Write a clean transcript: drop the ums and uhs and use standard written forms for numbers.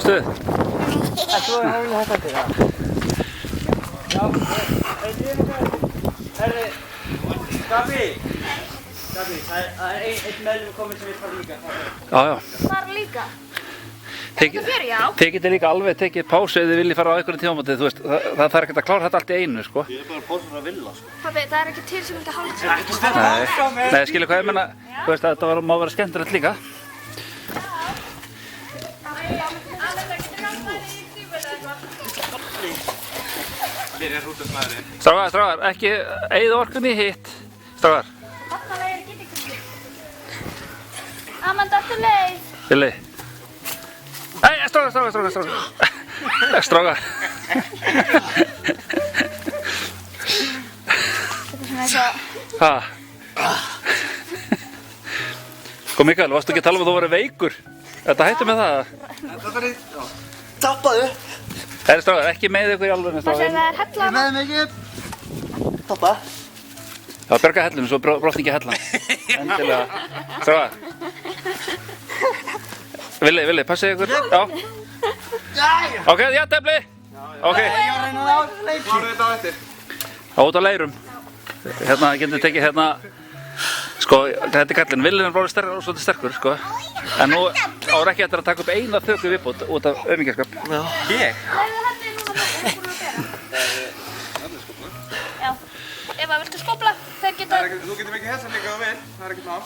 Stuð. Svo er hún hægt að gera. Já, herri, Gabi, það er einn meðlum kominn sem við fara líka. Já. Fara líka? Þið getið líka alveg tekið pásu ef þið viljið fara á einhverjum tímamóti, þú veist, það þarf ekkert að klára þetta allt í einu, sko. Ég er bara pósur að vilja, sko. Pabbi, það er ekki til sem ekki hálf. Nei, skilur hvað ég menna, þú veist, þetta má vera skemmtilegt líka. Strákar, ekki eyða orkunni í hitt. Strákar. Amanda, aftur leið. Villi. Nei, strákar. Strákar. Hæ? Sko Mikael, varstu ekki að tala um að þú væri veikur? Þetta hættu með það? Þetta er tappaðu. Herri strákar, ekki með ykkur í alveg Það sem það er hella. Ég með mig ekki. Tappa. Það var bjarga hellinu, svo brotni ekki hellan. Endilega. Strákar. Villi, passið ykkur? Já. Ok, já, tefli. Ok. Ég var reyna á leiki. Hvað er þetta á eftir? Út á leirum. Hérna getur tekið hérna. Sko, þetta er kallinn. Villi er bara svolítið sterkur, sko. En nú ára ekki eftir að taka upp eina þöku viðbót út af auðmingjarskap. Já. Ég? Já. Eva, viltu skópla? Þeir geta... Þú getur ekki hessa líka á vil. Það er ekkert mál.